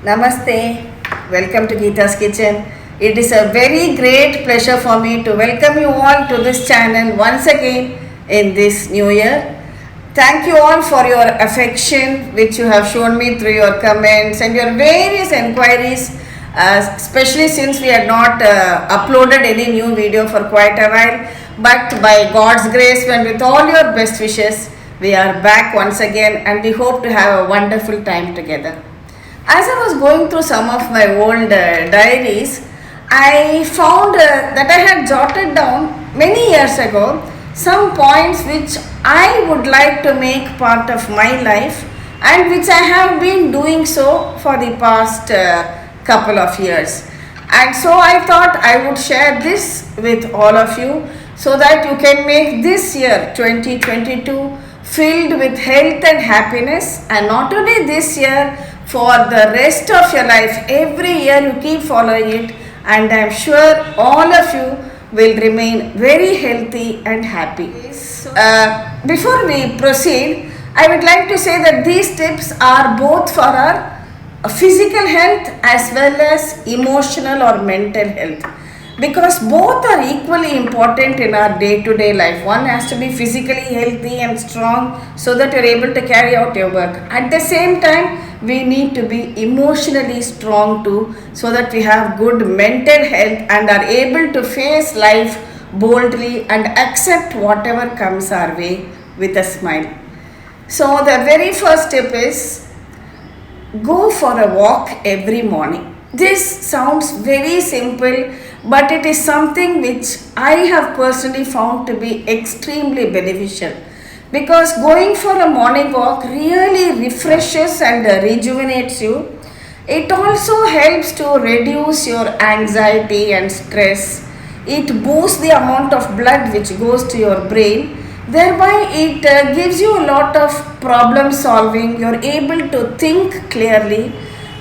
Namaste, welcome to Geeta's Kitchen. It is a very great pleasure for me to welcome you all to this channel once again in this new year. Thank you all for your affection which you have shown me through your comments and your various inquiries, especially since we had not uploaded any new video for quite a while. But by God's grace and with all your best wishes, we are back once again and we hope to have a wonderful time together. As I was going through some of my old diaries, I found that I had jotted down many years ago some points which I would like to make part of my life and which I have been doing so for the past couple of years. And so I thought I would share this with all of you so that you can make this year 2022 filled with health and happiness, and not only this year, for the rest of your life. Every year you keep following it, and I am sure all of you will remain very healthy and happy. Before we proceed, I would like to say that these tips are both for our physical health as well as emotional or mental health, because both are equally important in our day-to-day life. One has to be physically healthy and strong so that you're able to carry out your work. At the same time, we need to be emotionally strong too, so that we have good mental health and are able to face life boldly and accept whatever comes our way with a smile. So the very first tip is go for a walk every morning. This sounds very simple, but it is something which I have personally found to be extremely beneficial, because going for a morning walk really refreshes and rejuvenates you. It also helps to reduce your anxiety and stress. It boosts the amount of blood which goes to your brain. Thereby it gives you a lot of problem solving. You're able to think clearly.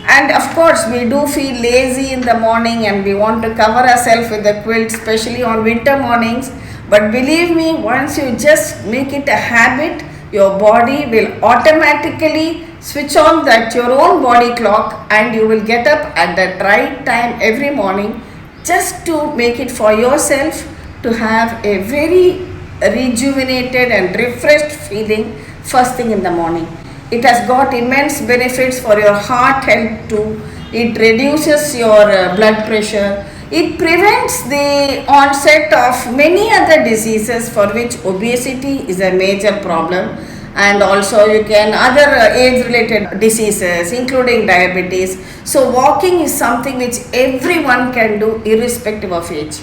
And of course, we do feel lazy in the morning and we want to cover ourselves with a quilt, especially on winter mornings. But believe me, once you just make it a habit, your body will automatically switch on that your own body clock, and you will get up at the right time every morning just to make it for yourself to have a very rejuvenated and refreshed feeling first thing in the morning. It has got immense benefits for your heart health too. It reduces your blood pressure. It prevents the onset of many other diseases for which obesity is a major problem, and also you can other age related diseases including diabetes. So walking is something which everyone can do irrespective of age.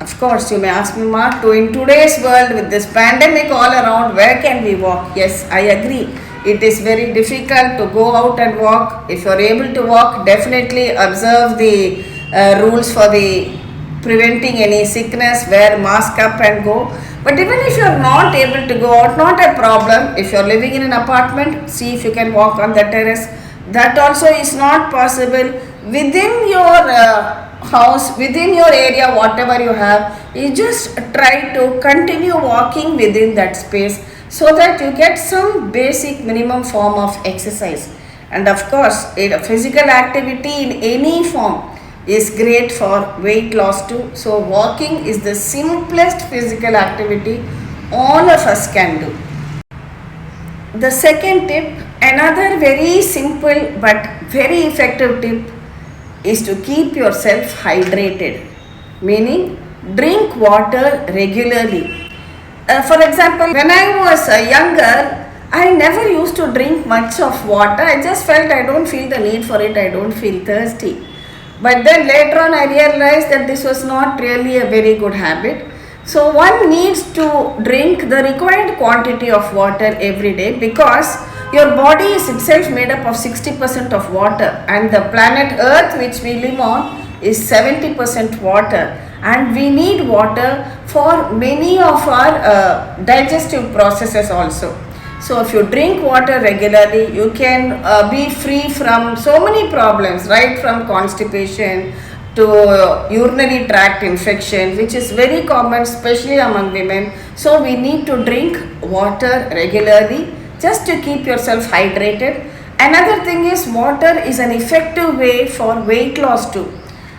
Of course, you may ask me, Mark, in today's world with this pandemic all around, where can we walk? Yes, I agree. It is very difficult to go out and walk. If you are able to walk, definitely observe the rules for the preventing any sickness, wear mask up and go. But even if you are not able to go out, not a problem. If you are living in an apartment, see if you can walk on the terrace. That also is not possible. Within your house, within your area, whatever you have, you just try to continue walking within that space so that you get some basic minimum form of exercise. And of course, physical activity in any form is great for weight loss too. So walking is the simplest physical activity all of us can do. The second tip, another very simple but very effective tip, is to keep yourself hydrated, meaning drink water regularly. For example, when I was younger, I never used to drink much of water. I just felt I don't feel the need for it, I don't feel thirsty. But then later on I realized that this was not really a very good habit. So one needs to drink the required quantity of water every day, because your body is itself made up of 60% of water, and the planet Earth which we live on is 70% water, and we need water for many of our digestive processes also. So if you drink water regularly, you can be free from so many problems, right from constipation to urinary tract infection, which is very common especially among women. So we need to drink water regularly just to keep yourself hydrated. Another thing is water is an effective way for weight loss too.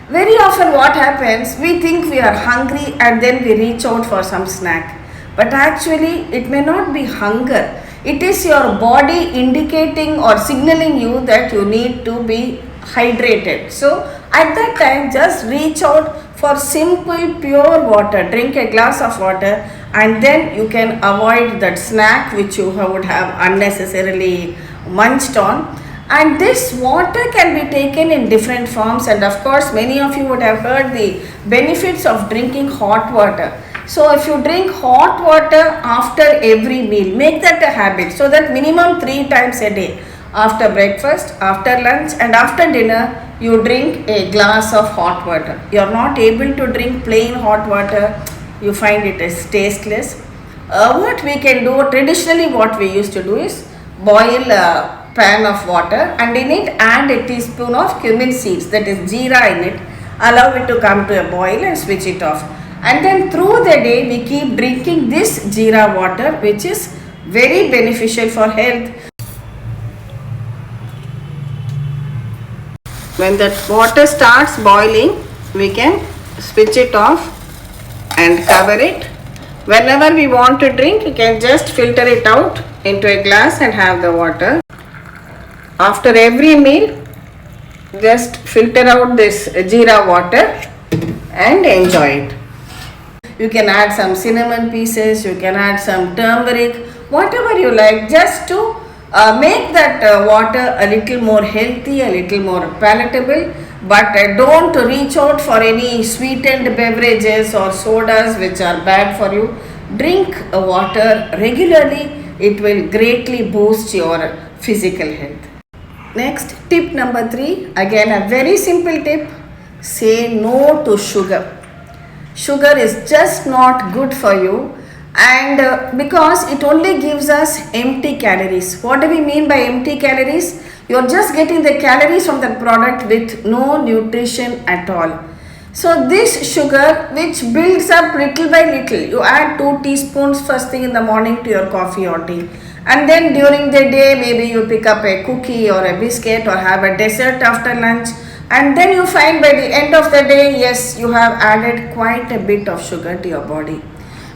Very often what happens, we think we are hungry and then we reach out for some snack. But actually it may not be hunger. It is your body indicating or signaling you that you need to be hydrated. So at that time just reach out for simple pure water. Drink a glass of water and then you can avoid that snack which you would have unnecessarily munched on. And this water can be taken in different forms, and of course many of you would have heard the benefits of drinking hot water. So if you drink hot water after every meal, make that a habit, so that minimum 3 times a day, after breakfast, after lunch and after dinner, you drink a glass of hot water. You are not able to drink plain hot water, you find it is tasteless. What we can do, traditionally what we used to do is boil a pan of water and in it add a teaspoon of cumin seeds, that is jeera in it, allow it to come to a boil and switch it off. And then through the day we keep drinking this jeera water, which is very beneficial for health. When that water starts boiling, we can switch it off and cover it. Whenever we want to drink, we can just filter it out into a glass and have the water. After every meal, just filter out this jeera water and enjoy it. You can add some cinnamon pieces, you can add some turmeric, whatever you like, just to make that water a little more healthy, a little more palatable. But don't reach out for any sweetened beverages or sodas which are bad for you. Drink water regularly, it will greatly boost your physical health. Next, tip number 3, again a very simple tip, say no to sugar. Sugar is just not good for you, and because it only gives us empty calories. What do we mean by empty calories? You are just getting the calories from the product with no nutrition at all. So this sugar, which builds up little by little, you add 2 teaspoons first thing in the morning to your coffee or tea. And then during the day, maybe you pick up a cookie or a biscuit or have a dessert after lunch. And then you find by the end of the day, yes, you have added quite a bit of sugar to your body.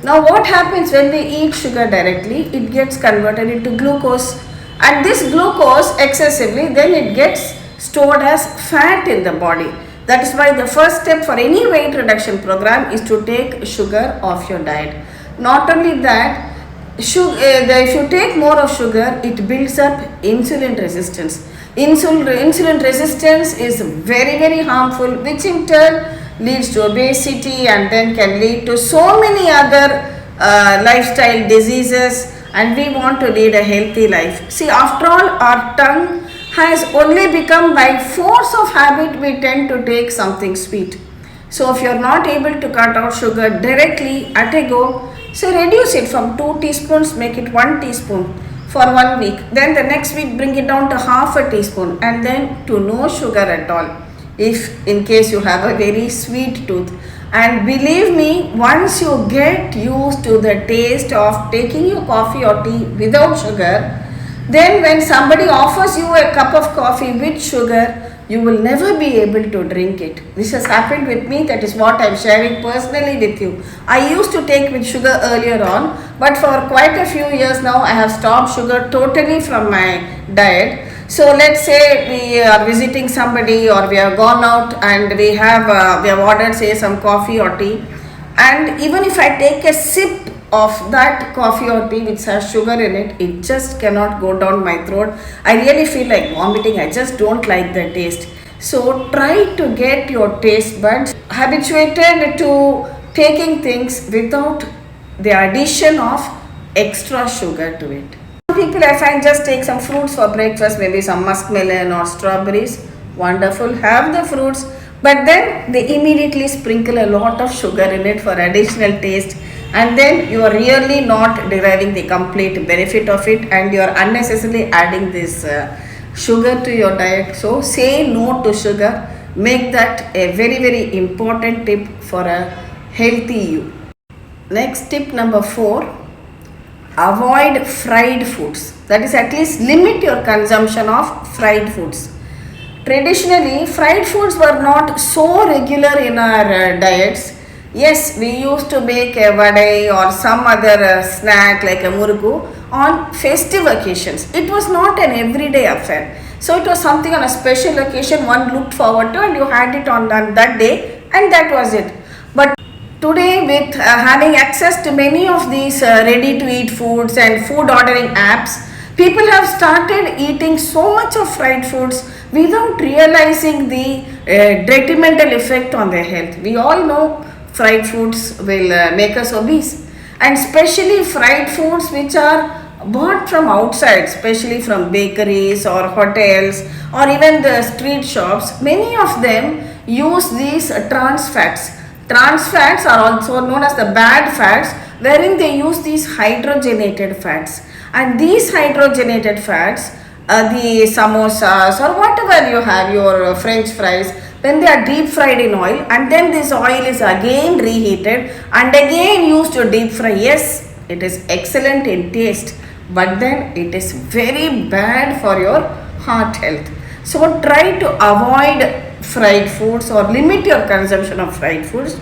Now what happens when we eat sugar directly? It gets converted into glucose. And this glucose excessively, then it gets stored as fat in the body. That is why the first step for any weight reduction program is to take sugar off your diet. Not only that, if you take more of sugar, it builds up insulin resistance. Insulin resistance is very harmful, which in turn leads to obesity and then can lead to so many other lifestyle diseases, and we want to lead a healthy life. See, after all, our tongue has only become by force of habit, we tend to take something sweet. So if you are not able to cut out sugar directly at a go, so reduce it from 2 teaspoons, make it 1 teaspoon for 1 week. Then the next week bring it down to half a teaspoon and then to no sugar at all, if in case you have a very sweet tooth. And believe me, once you get used to the taste of taking your coffee or tea without sugar, then when somebody offers you a cup of coffee with sugar, you will never be able to drink it. This has happened with me, that is what I am sharing personally with you. I used to take with sugar earlier on, but for quite a few years now I have stopped sugar totally from my diet. So let's say we are visiting somebody or we have gone out and we have ordered say some coffee or tea, and even if I take a sip of that coffee or tea which has sugar in it, it just cannot go down my throat. I really feel like vomiting. I just don't like the taste. So try to get your taste buds habituated to taking things without the addition of extra sugar to it. Some people I find just take some fruits for breakfast, maybe some muskmelon or strawberries. Wonderful, have the fruits, but then they immediately sprinkle a lot of sugar in it for additional taste, and then you are really not deriving the complete benefit of it, and you are unnecessarily adding this sugar to your diet. So say no to sugar. Make that a very important tip for a healthy you. Next, tip number 4, avoid fried foods. That is, at least limit your consumption of fried foods. Traditionally, fried foods were not so regular in our diets. Yes, we used to make a vade or some other snack like a murugu on festive occasions. It was not an everyday affair. So it was something on a special occasion one looked forward to, and you had it on that day, and that was it. But today, with having access to many of these ready to eat foods and food ordering apps, people have started eating so much of fried foods without realizing the detrimental effect on their health. We all know fried foods will make us obese, and especially fried foods which are bought from outside, especially from bakeries or hotels or even the street shops. Many of them use these trans fats. Trans fats are also known as the bad fats, wherein they use these hydrogenated fats. And these hydrogenated fats, the samosas or whatever you have, your French fries, when they are deep fried in oil, and then this oil is again reheated and again used to deep fry. Yes, it is excellent in taste, but then it is very bad for your heart health. So try to avoid fried foods or limit your consumption of fried foods.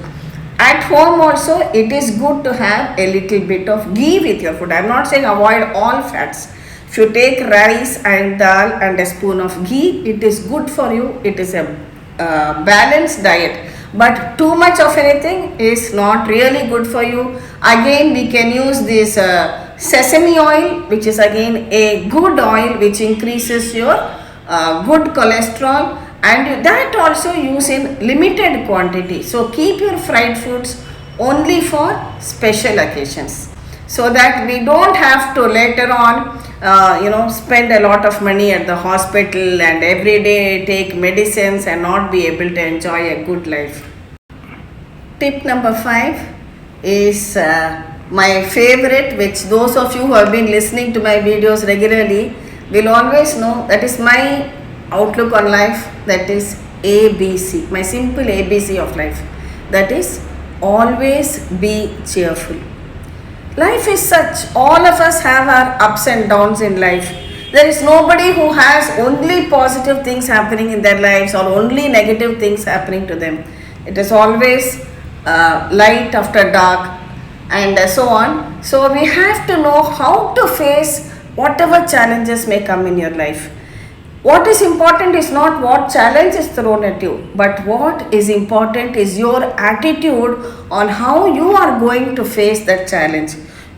At home also, it is good to have a little bit of ghee with your food. I am not saying avoid all fats. If you take rice and dal and a spoon of ghee, it is good for you. It is a balanced diet. But too much of anything is not really good for you. Again, we can use this sesame oil, which is again a good oil which increases your good cholesterol, and that also use in limited quantity. So keep your fried foods only for special occasions, so that we don't have to later on spend a lot of money at the hospital and every day take medicines and not be able to enjoy a good life. Tip number 5 is my favorite, which those of you who have been listening to my videos regularly will always know. That is my outlook on life. That is ABC, my simple ABC of life. That is, always be cheerful. Life is such, all of us have our ups and downs in life. There is nobody who has only positive things happening in their lives or only negative things happening to them. It is always light after dark and so on. So we have to know how to face whatever challenges may come in your life. What is important is not what challenge is thrown at you, but what is important is your attitude on how you are going to face that challenge.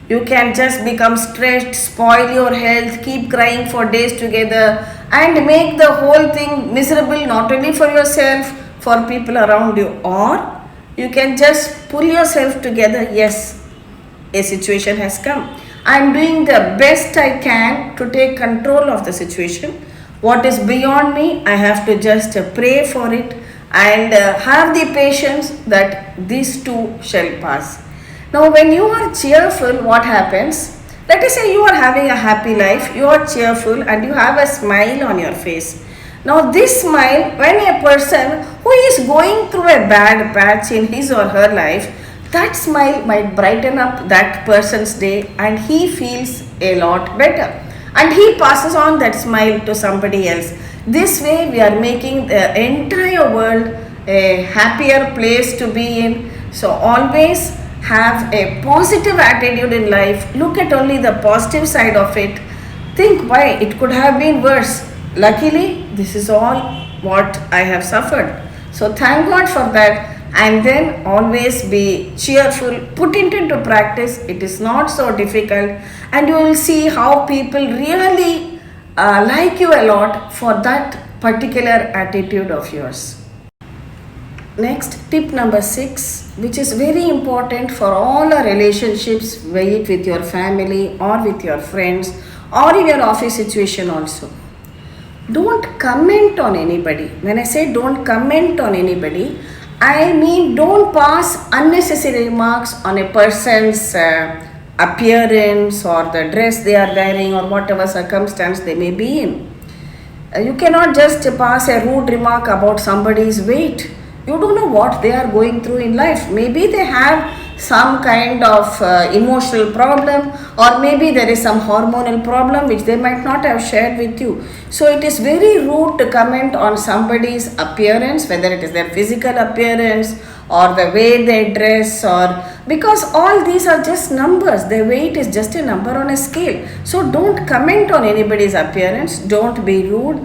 You can just become stressed, spoil your health, keep crying for days together, and make the whole thing miserable, not only for yourself, for people around you. Or you can just pull yourself together. Yes, a situation has come. I am doing the best I can to take control of the situation. What is beyond me, I have to just pray for it and have the patience that this too shall pass. Now, when you are cheerful, what happens? Let us say you are having a happy life, you are cheerful and you have a smile on your face. Now, this smile, when a person who is going through a bad patch in his or her life, that smile might brighten up that person's day and he feels a lot better. And he passes on that smile to somebody else. This way we are making the entire world a happier place to be in. So always have a positive attitude in life. Look at only the positive side of it. Think why it could have been worse. Luckily, this is all what I have suffered. So thank God for that. And then always be cheerful. Put it into practice. It is not so difficult. And you will see how people really like you a lot for that particular attitude of yours. Next, tip number 6, which is very important for all our relationships, be it with your family or with your friends or in your office situation also. Don't comment on anybody. When I say don't comment on anybody, I mean don't pass unnecessary remarks on a person's appearance or the dress they are wearing or whatever circumstance they may be in. You cannot just pass a rude remark about somebody's weight. You don't know what they are going through in life. Maybe they have some kind of emotional problem, or maybe there is some hormonal problem which they might not have shared with you. So it is very rude to comment on somebody's appearance, whether it is their physical appearance or the way they dress, or because all these are just numbers. Their weight is just a number on a scale. So don't comment on anybody's appearance, don't be rude,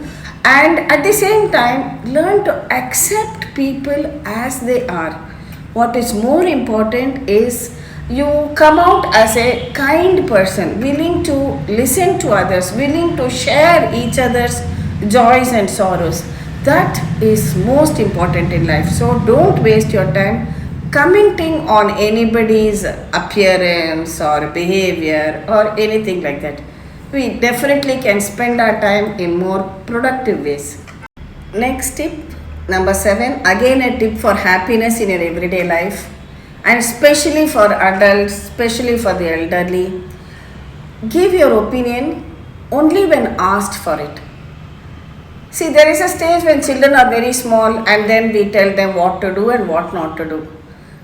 and at the same time learn to accept people as they are. What is more important is you come out as a kind person, willing to listen to others, willing to share each other's joys and sorrows. That is most important in life. So don't waste your time commenting on anybody's appearance or behavior or anything like that. We definitely can spend our time in more productive ways. Next tip, number 7, again a tip for happiness in your everyday life, and especially for adults, especially for the elderly. Give your opinion only when asked for it. See, there is a stage when children are very small and then we tell them what to do and what not to do.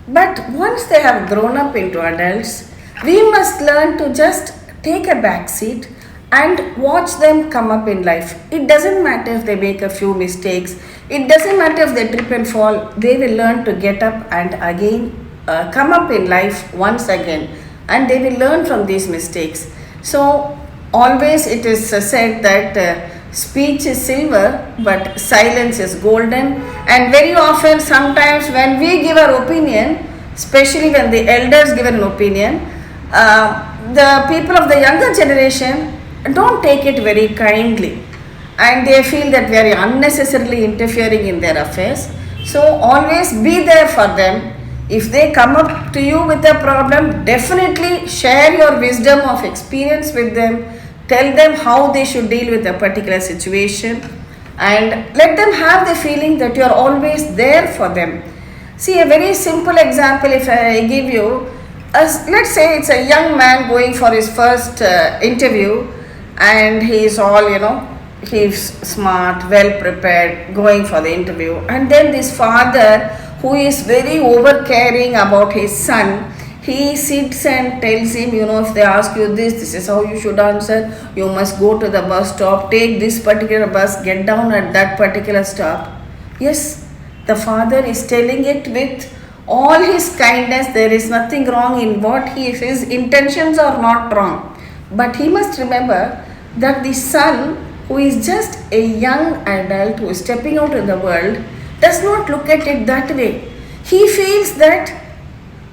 But once they have grown up into adults, we must learn to just take a back seat and watch them come up in life. It doesn't matter if they make a few mistakes, it doesn't matter if they trip and fall, they will learn to get up and again come up in life once again, and they will learn from these mistakes. So always it is said that speech is silver but silence is golden, and very often sometimes when we give our opinion, especially when the elders give an opinion, the people of the younger generation don't take it very kindly, and they feel that we are unnecessarily interfering in their affairs. So always be there for them. If they come up to you with a problem, definitely share your wisdom of experience with them. Tell them how they should deal with a particular situation, and let them have the feeling that you are always there for them. See, a very simple example if I give you, as let's say it's a young man going for his first interview, and he is all, he's smart, well prepared, going for the interview, and then this father who is very over caring about his son, he sits and tells him, if they ask you this is how you should answer. You must go to the bus stop, take this particular bus, get down at that particular stop. Yes, the father is telling it with all his kindness. There is nothing wrong in what his intentions are not wrong. But he must remember that the son, who is just a young adult who is stepping out in the world, does not look at it that way. He feels that,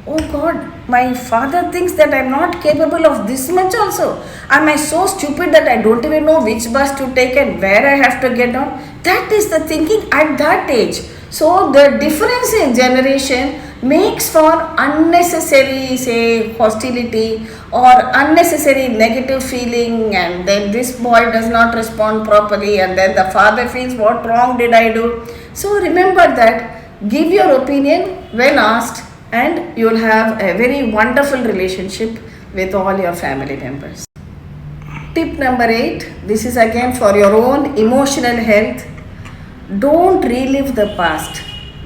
oh God, my father thinks that I am not capable of this much also. Am I so stupid that I don't even know which bus to take and where I have to get on? That is the thinking at that age. So the difference in generation makes for unnecessary, say, hostility or unnecessary negative feeling, and then this boy does not respond properly, and then the father feels, what wrong did I do? So remember that, give your opinion when asked, and you will have a very wonderful relationship with all your family members. Tip number 8, this is again for your own emotional health. Don't relive the past.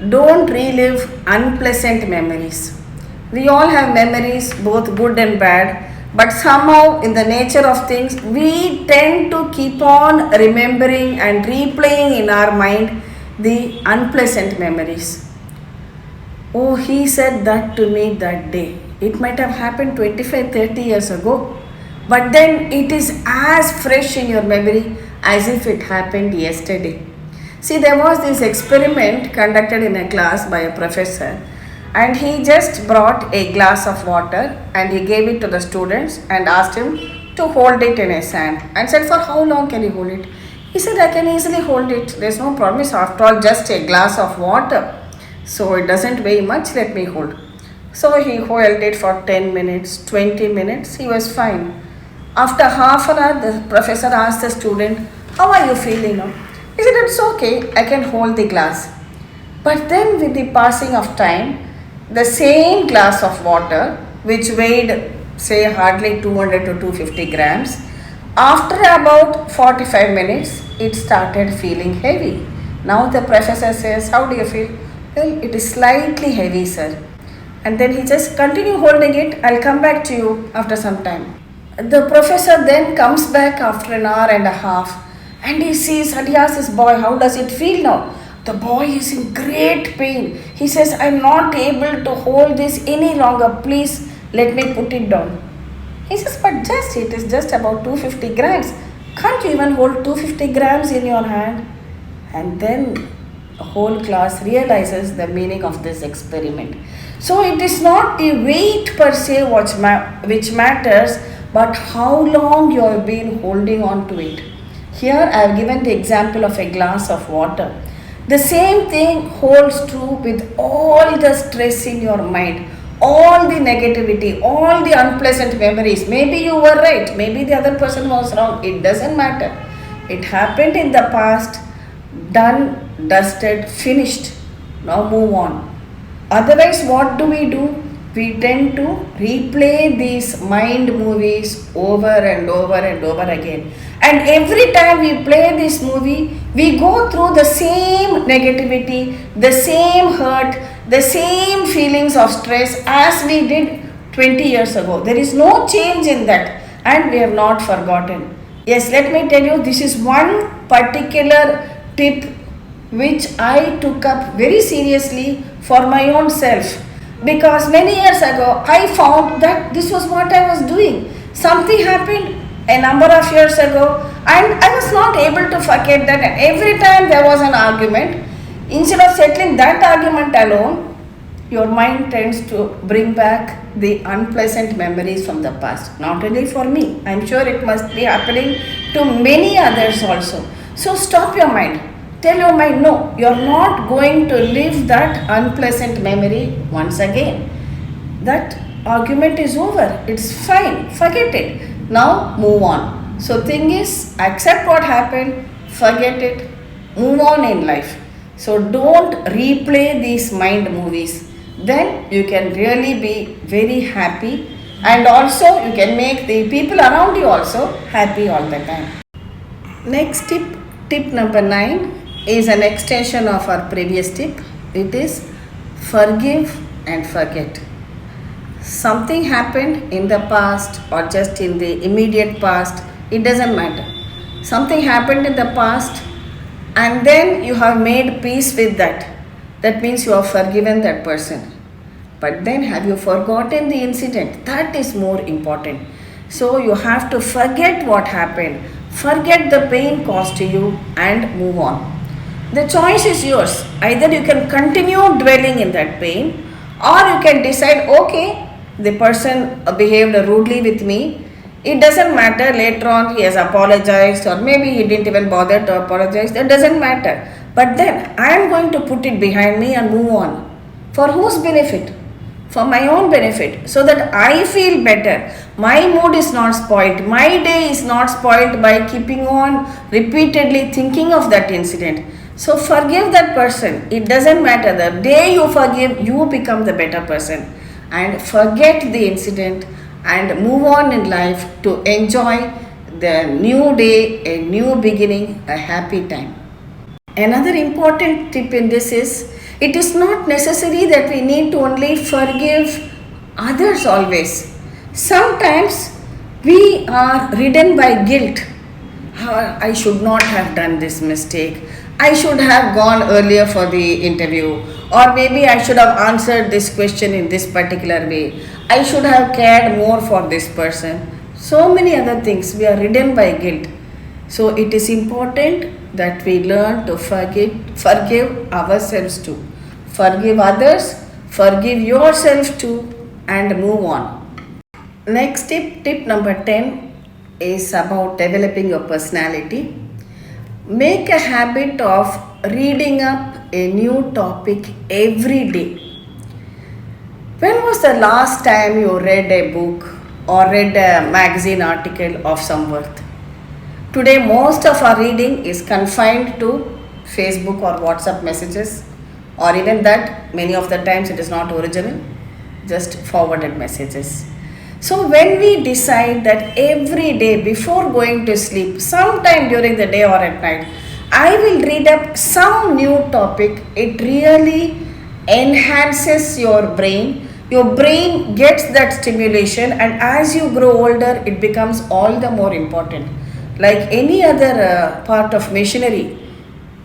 Don't relive unpleasant memories. We all have memories, both good and bad, but somehow in the nature of things, we tend to keep on remembering and replaying in our mind the unpleasant memories. Oh, he said that to me that day. It might have happened 25-30 years ago, but then it is as fresh in your memory as if it happened yesterday. See, there was this experiment conducted in a class by a professor, and he just brought a glass of water and he gave it to the students and asked him to hold it in his hand, and said, for how long can you hold it? He said, I can easily hold it. There's no promise. After all, just a glass of water. So it doesn't weigh much, let me hold. So he held it for 10 minutes, 20 minutes, he was fine. After half an hour, the professor asked the student, how are you feeling now? He said, it's okay, I can hold the glass. But then with the passing of time, the same glass of water, which weighed say hardly 200 to 250 grams, after about 45 minutes, it started feeling heavy. Now the professor says, how do you feel? Well, it is slightly heavy, sir. And then he says, continue holding it, I'll come back to you after some time. The professor then comes back after an hour and a half and he sees and he asks his boy, how does it feel now? The boy is in great pain. He says, I'm not able to hold this any longer. Please let me put it down. He says, but it is just about 250 grams. Can't you even hold 250 grams in your hand? And then the whole class realizes the meaning of this experiment. So it is not the weight per se which matters, but how long you have been holding on to it. Here I have given the example of a glass of water. The same thing holds true with all the stress in your mind, all the negativity, all the unpleasant memories. Maybe you were right, maybe the other person was wrong. It doesn't matter. It happened in the past, done, dusted, finished. Now move on. Otherwise, what do? We tend to replay these mind movies over and over and over again. And every time we play this movie, we go through the same negativity, the same hurt, the same feelings of stress as we did 20 years ago. There is no change in that, and we have not forgotten. Yes, let me tell you, this is one particular tip which I took up very seriously for my own self, because many years ago I found that this was what I was doing. Something happened a number of years ago and I was not able to forget that, and every time there was an argument, instead of settling that argument alone, your mind tends to bring back the unpleasant memories from the past. Not only for me, I am sure it must be happening to many others also. So stop your mind. Tell your mind, no, you are not going to live that unpleasant memory once again. That argument is over. It's fine. Forget it. Now move on. So thing is, accept what happened, forget it, move on in life. So don't replay these mind movies. Then you can really be very happy, and also you can make the people around you also happy all the time. Next tip number 9 is an extension of our previous tip. It is forgive and forget. Something happened in the past or just in the immediate past, it doesn't matter. Something happened in the past and then you have made peace with that. That means you have forgiven that person. But then have you forgotten the incident? That is more important. So you have to forget what happened, forget the pain caused to you and move on. The choice is yours. Either you can continue dwelling in that pain, or you can decide, okay, the person behaved rudely with me. It doesn't matter, later on he has apologized, or maybe he didn't even bother to apologize. That doesn't matter. But then I am going to put it behind me and move on. For whose benefit? For my own benefit, so that I feel better. My mood is not spoiled. My day is not spoiled by keeping on repeatedly thinking of that incident. So forgive that person. It doesn't matter. The day you forgive, you become the better person. And forget the incident and move on in life to enjoy the new day, a new beginning, a happy time. Another important tip in this is, it is not necessary that we need to only forgive others always. Sometimes we are ridden by guilt. I should not have done this mistake. I should have gone earlier for the interview, or maybe I should have answered this question in this particular way. I should have cared more for this person. So many other things. We are ridden by guilt. So it is important that we learn to forgive ourselves too. Forgive others, forgive yourself too, and move on. Next tip number 10 is about developing your personality. Make a habit of reading up a new topic every day. When was the last time you read a book or read a magazine article of some worth? Today, most of our reading is confined to Facebook or WhatsApp messages, or even that, many of the times it is not original, just forwarded messages. So when we decide that every day before going to sleep, sometime during the day or at night, I will read up some new topic, it really enhances your brain, Your brain gets that stimulation, and as you grow older, it becomes all the more important. Like any other part of machinery,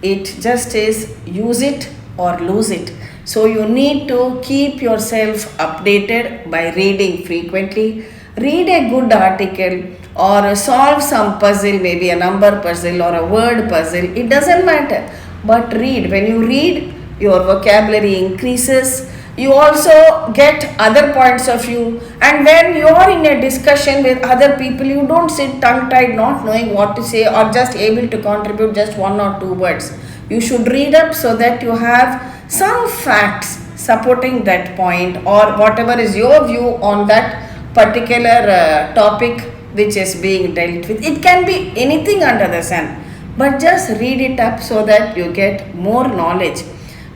it just is use it or lose it. So you need to keep yourself updated by reading frequently. Read a good article or solve some puzzle, maybe a number puzzle or a word puzzle. It doesn't matter. But read. When you read, your vocabulary increases. You also get other points of view, and when you are in a discussion with other people, you don't sit tongue tied not knowing what to say or just able to contribute just one or two words. You should read up so that you have some facts supporting that point or whatever is your view on that particular topic which is being dealt with. It can be anything under the sun, but just read it up so that you get more knowledge.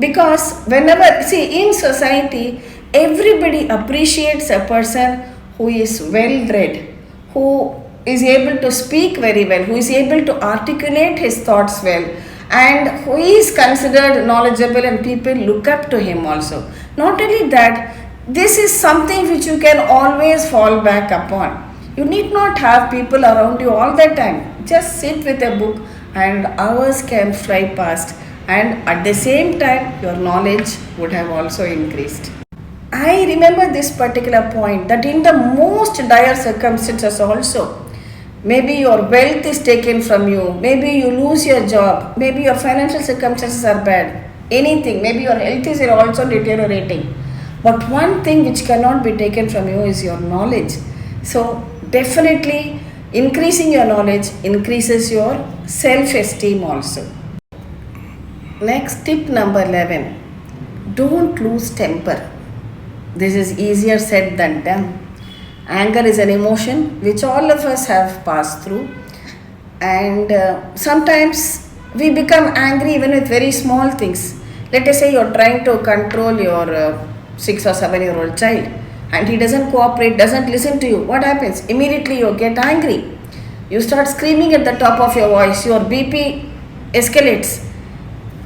Because whenever, see, in society, everybody appreciates a person who is well read, who is able to speak very well, who is able to articulate his thoughts well, and who is considered knowledgeable, and people look up to him also. Not only that, this is something which you can always fall back upon. You need not have people around you all the time. Just sit with a book and hours can fly past, and at the same time your knowledge would have also increased. I remember this particular point, that in the most dire circumstances also, maybe your wealth is taken from you, maybe you lose your job, maybe your financial circumstances are bad, anything, maybe your health is also deteriorating. But one thing which cannot be taken from you is your knowledge. So definitely increasing your knowledge increases your self-esteem also. Next, tip number 11. Don't lose temper. This is easier said than done. Anger is an emotion which all of us have passed through, and sometimes we become angry even with very small things. Let us say you're trying to control your 6 or 7-year-old child, and he doesn't cooperate, doesn't listen to you. What happens? Immediately you get angry. You start screaming at the top of your voice. Your BP escalates.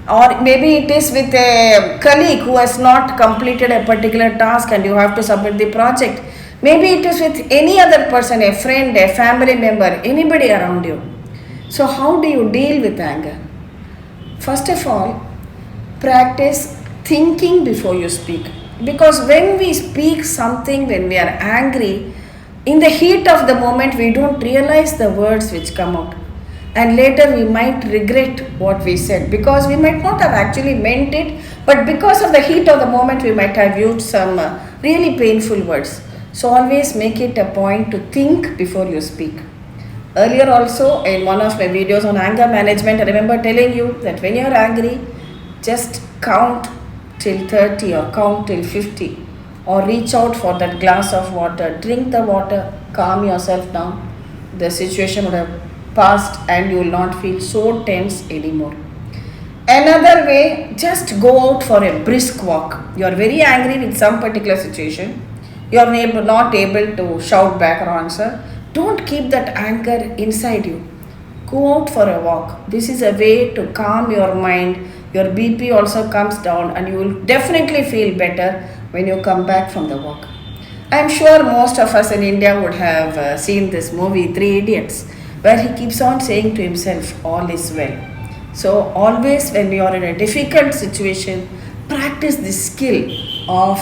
Or maybe it is with a colleague who has not completed a particular task and you have to submit the project. Maybe it is with any other person, a friend, a family member, anybody around you. So how do you deal with anger? First of all, practice thinking before you speak. Because when we speak something, when we are angry, in the heat of the moment, we don't realize the words which come out. And later we might regret what we said, because we might not have actually meant it, but because of the heat of the moment we might have used some really painful words. So always make it a point to think before you speak. Earlier also, in one of my videos on anger management, I remember telling you that when you are angry, just count till 30 or count till 50, or reach out for that glass of water, drink the water, calm yourself down. The situation would have passed and you will not feel so tense anymore. Another way, just go out for a brisk walk. You are very angry with some particular situation, you are not able to shout back or answer. Don't keep that anger inside you. Go out for a walk. This is a way to calm your mind. Your BP also comes down and you will definitely feel better when you come back from the walk. I am sure most of us in India would have seen this movie, Three Idiots, where he keeps on saying to himself, all is well. So always when you are in a difficult situation, practice this skill of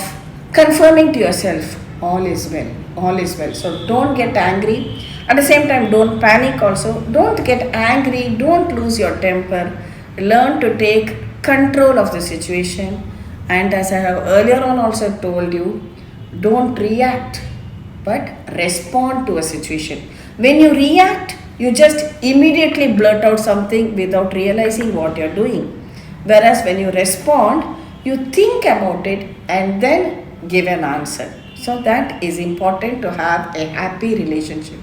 confirming to yourself, all is well, all is well. So don't get angry. At the same time, don't panic also. Don't get angry, don't lose your temper. Learn to take control of the situation. And as I have earlier on also told you, don't react, but respond to a situation. When you react, you just immediately blurt out something without realizing what you're doing. Whereas when you respond, you think about it and then give an answer. So that is important to have a happy relationship.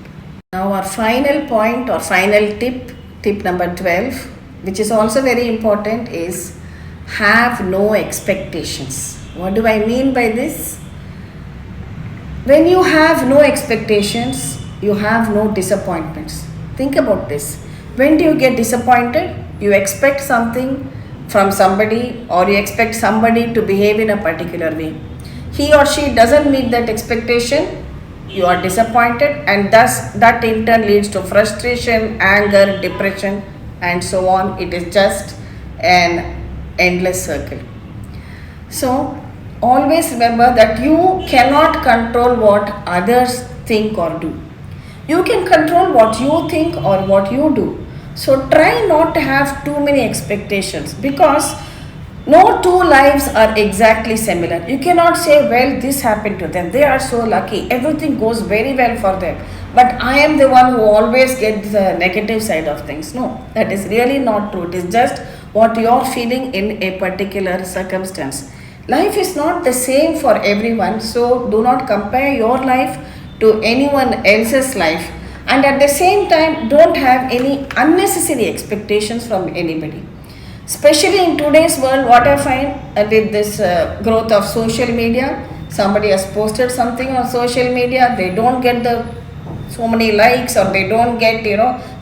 Now our final point or final tip, tip number 12, which is also very important, is have no expectations. What do I mean by this? When you have no expectations, you have no disappointments. Think about this. When do you get disappointed? You expect something from somebody, or you expect somebody to behave in a particular way. he or she doesn't meet that expectation, you are disappointed, and thus that in turn leads to frustration, anger, depression, and so on. It is just an endless circle. So always remember that you cannot control what others think or do. You can control what you think or what you do. So try not to have too many expectations, because no two lives are exactly similar. You cannot say, well, this happened to them, they are so lucky, everything goes very well for them, but I am the one who always gets the negative side of things. No, that is really not true. It is just what you are feeling in a particular circumstance. Life is not the same for everyone, so do not compare your life to anyone else's life, and at the same time don't have any unnecessary expectations from anybody. Especially in today's world, what I find with this growth of social media, somebody has posted something on social media, they don't get the so many likes, or they don't get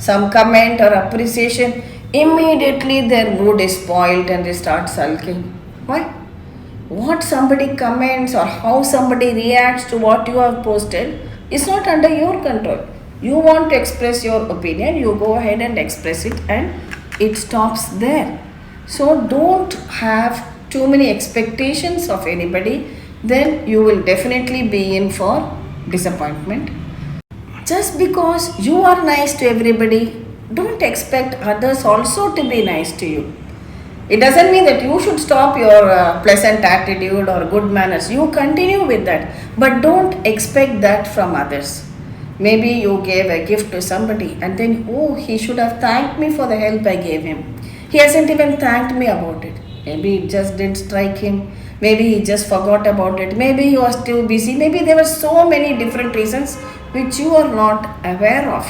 some comment or appreciation, immediately their mood is spoiled and they start sulking. Why? What somebody comments or how somebody reacts to what you have posted is not under your control. You want to express your opinion, you go ahead and express it, and it stops there. So don't have too many expectations of anybody, then you will definitely be in for disappointment. Just because you are nice to everybody, don't expect others also to be nice to you. It doesn't mean that you should stop your pleasant attitude or good manners. You continue with that, but don't expect that from others. Maybe you gave a gift to somebody and then, oh, he should have thanked me for the help I gave him. He hasn't even thanked me about it. Maybe it just didn't strike him. Maybe he just forgot about it. Maybe he was too busy. Maybe there were so many different reasons which you are not aware of.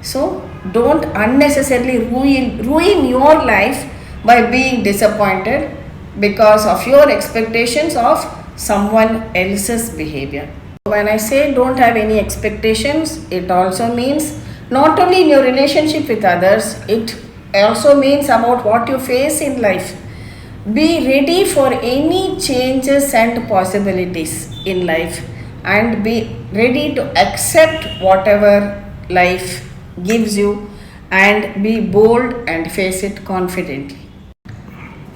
So don't unnecessarily ruin your life by being disappointed because of your expectations of someone else's behavior. When I say don't have any expectations, it also means not only in your relationship with others, it also means about what you face in life. Be ready for any changes and possibilities in life, and be ready to accept whatever life gives you, and be bold and face it confidently.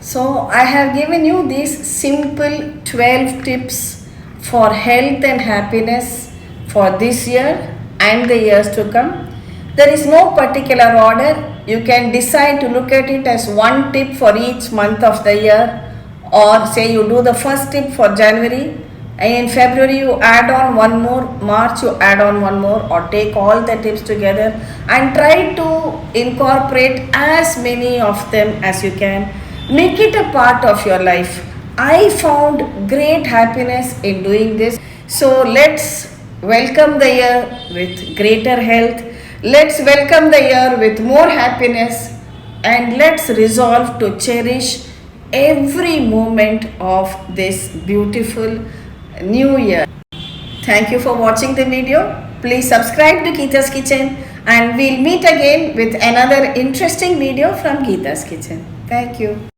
So I have given you these simple 12 tips for health and happiness for this year and the years to come. There is no particular order. You can decide to look at it as one tip for each month of the year, or say you do the first tip for January, and in February you add on one more, March you add on one more, or take all the tips together and try to incorporate as many of them as you can. Make it a part of your life. I found great happiness in doing this. So let's welcome the year with greater health. Let's welcome the year with more happiness, and let's resolve to cherish every moment of this beautiful new year. Thank you for watching the video. Please subscribe to Geeta's Kitchen, and we'll meet again with another interesting video from Geeta's Kitchen. Thank you.